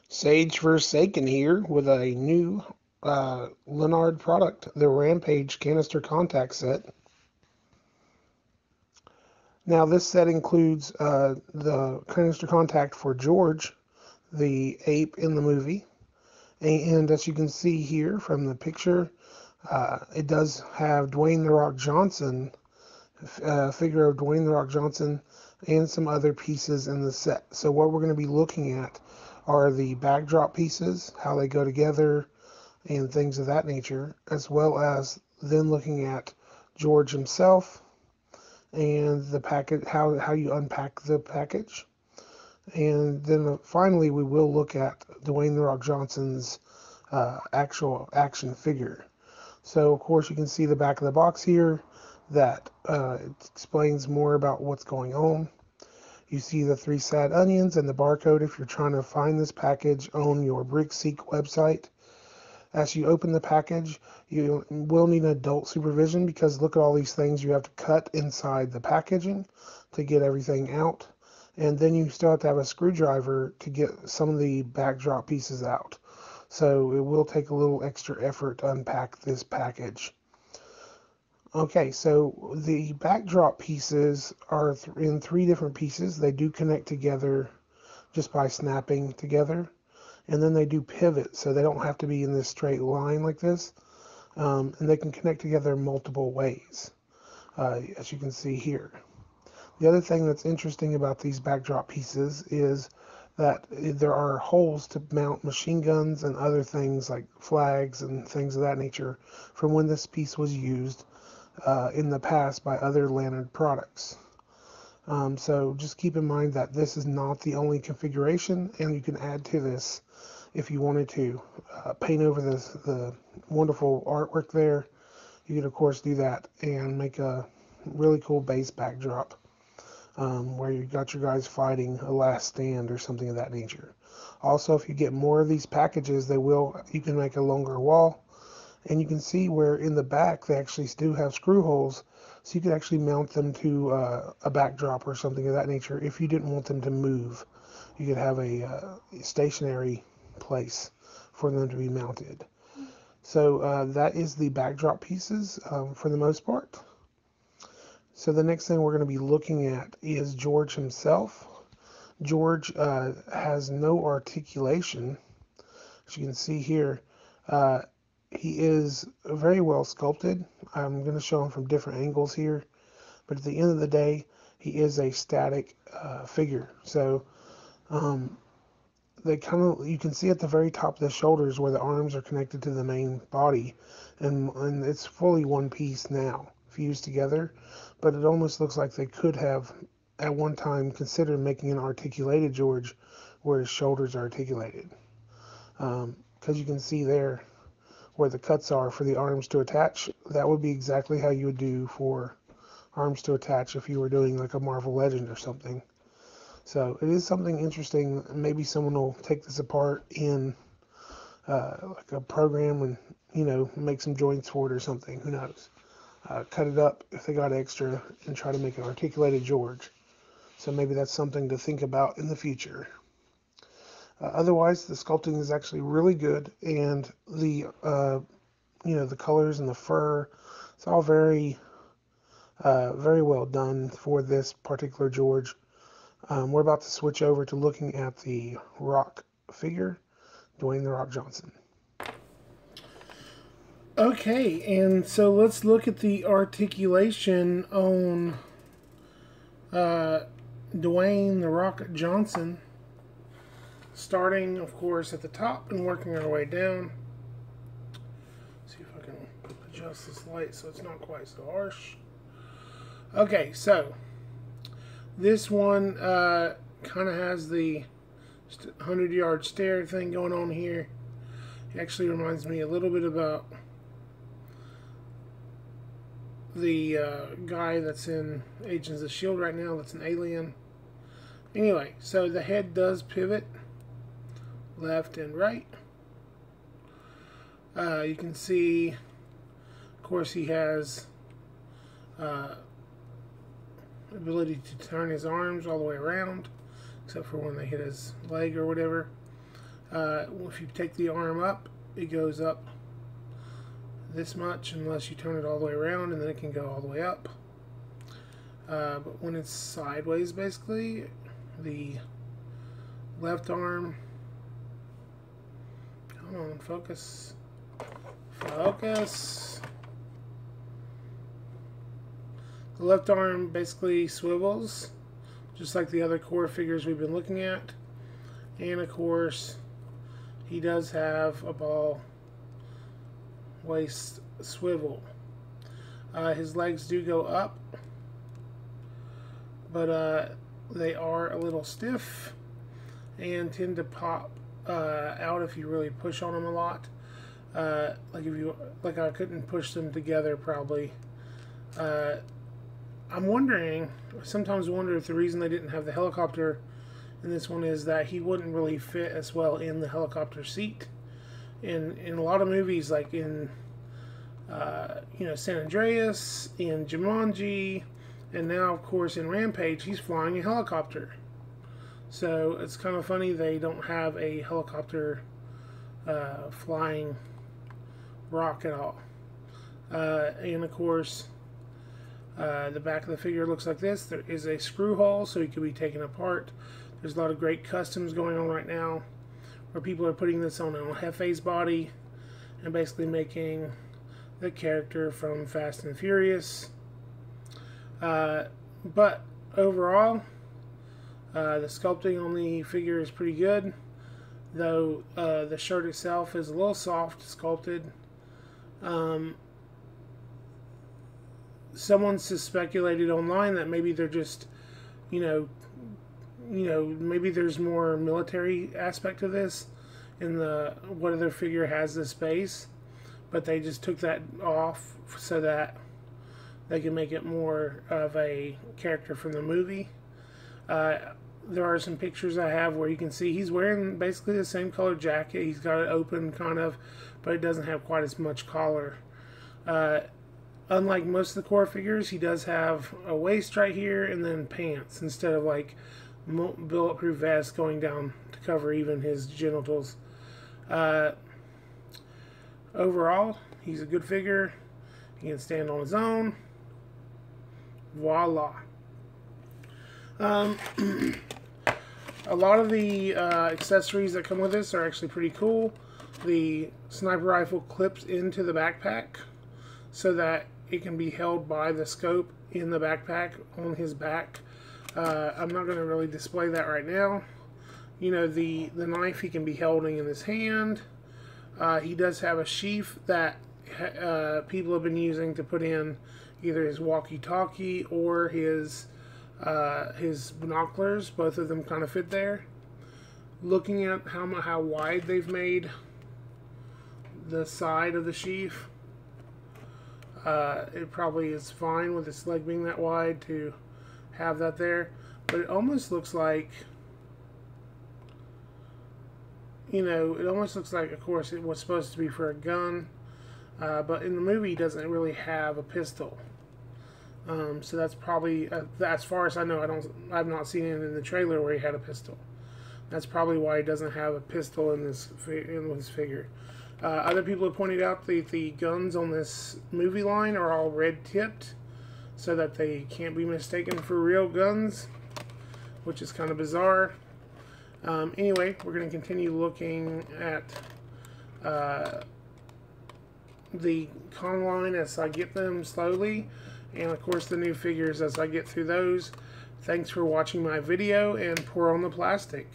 Sage Forsaken here with a new Lanard product, the Rampage Canister Contact Set. Now this set includes the canister contact for George, the ape in the movie. And as you can see here from the picture, it does have Dwayne "The Rock" Johnson, figure of Dwayne "The Rock" Johnson, and some other pieces in the set. So what we're going to be looking at are the backdrop pieces, how they go together, and things of that nature, as well as then looking at George himself and the package, how you unpack the package. And then finally, we will look at Dwayne "The Rock" Johnson's actual action figure. So, of course, you can see the back of the box here that it explains more about what's going on. You see the 3 sad onions and the barcode if you're trying to find this package on your BrickSeek website. As you open the package, you will need adult supervision because look at all these things you have to cut inside the packaging to get everything out. And then you still have to have a screwdriver to get some of the backdrop pieces out. So it will take a little extra effort to unpack this package. Okay, so the backdrop pieces are in 3 different pieces. They do connect together just by snapping together. And then they do pivot, so they don't have to be in this straight line like this. And they can connect together multiple ways, as you can see here. The other thing that's interesting about these backdrop pieces is that there are holes to mount machine guns and other things like flags and things of that nature from when this piece was used in the past by other Lanard products. So just keep in mind that this is not the only configuration, and you can add to this if you wanted to paint over the wonderful artwork there. You could of course do that and make a really cool base backdrop where you got your guys fighting a last stand or something of that nature. Also, if you get more of these packages, you can make a longer wall, and you can see where in the back they actually do have screw holes, so you could actually mount them to a backdrop or something of that nature if you didn't want them to move. You could have a stationary place for them to be mounted. So that is the backdrop pieces for the most part. So the next thing we're going to be looking at is George himself. George has no articulation. As you can see here, he is very well sculpted. I'm going to show him from different angles here, but at the end of the day, he is a static figure. So you can see at the very top of the shoulders where the arms are connected to the main body, and it's fully one piece now fused together, but it almost looks like they could have at one time considered making an articulated George where his shoulders are articulated, because you can see there where the cuts are for the arms to attach. That would be exactly how you would do for arms to attach if you were doing like a Marvel Legend or something. So it is something interesting. Maybe someone will take this apart in like a program and make some joints for it or something. Who knows? Cut it up if they got extra and try to make an articulated George. So maybe that's something to think about in the future. Otherwise, the sculpting is actually really good, and the colors and the fur, it's all very very well done for this particular George. We're about to switch over to looking at the Rock figure, Dwayne "The Rock" Johnson. Okay, and so let's look at the articulation on Dwayne "The Rock" Johnson, starting, of course, at the top and working our way down. See if I can adjust this light so it's not quite so harsh. Okay, so this one kind of has the 100-yard stare thing going on here. It actually reminds me a little bit about the guy that's in Agents of S.H.I.E.L.D. right now, that's an alien. Anyway, so the head does pivot left and right. You can see, of course, he has ability to turn his arms all the way around, except for when they hit his leg or whatever. If you take the arm up, it goes up this much unless you turn it all the way around, and then it can go all the way up. But when it's sideways, basically, the left arm, come on, focus, focus. The left arm basically swivels, just like the other core figures we've been looking at. And of course, he does have a ball waist swivel. His legs do go up, but they are a little stiff and tend to pop out if you really push on them a lot. Like I couldn't push them together probably. I'm wondering, sometimes wonder if the reason they didn't have the helicopter in this one is that he wouldn't really fit as well in the helicopter seat. In a lot of movies, like in San Andreas, in Jumanji, and now of course in Rampage, he's flying a helicopter. So it's kind of funny they don't have a helicopter flying rock at all. And of course, the back of the figure looks like this. There is a screw hole, so he can be taken apart. There's a lot of great customs going on right now, where people are putting this on a Hefe's body and basically making the character from Fast and Furious. But overall, the sculpting on the figure is pretty good, though the shirt itself is a little soft sculpted. Someone speculated online that maybe they're just, maybe there's more military aspect to this, in the what other figure has this base, but they just took that off so that they can make it more of a character from the movie. There are some pictures I have where you can see he's wearing basically the same color jacket. He's got it open kind of, but it doesn't have quite as much collar. Unlike most of the core figures, he does have a waist right here and then pants instead of like bulletproof vest going down to cover even his genitals. Overall, he's a good figure. He can stand on his own. Voila. A lot of the accessories that come with this are actually pretty cool. The sniper rifle clips into the backpack so that it can be held by the scope in the backpack on his back. I'm not going to really display that right now. The knife he can be holding in his hand. He does have a sheath that people have been using to put in either his walkie-talkie or his binoculars. Both of them kind of fit there. Looking at how wide they've made the side of the sheath, it probably is fine with its leg being that wide to have that there, but it almost looks like, of course, it was supposed to be for a gun, but in the movie he doesn't really have a pistol. So that's probably, as far as I know, I've not seen it in the trailer where he had a pistol. That's probably why he doesn't have a pistol in his figure. Other people have pointed out that the guns on this movie line are all red tipped, so that they can't be mistaken for real guns, which is kind of bizarre. Anyway, we're going to continue looking at the con line as I get them slowly, and of course the new figures as I get through those. Thanks for watching my video, and pour on the plastic.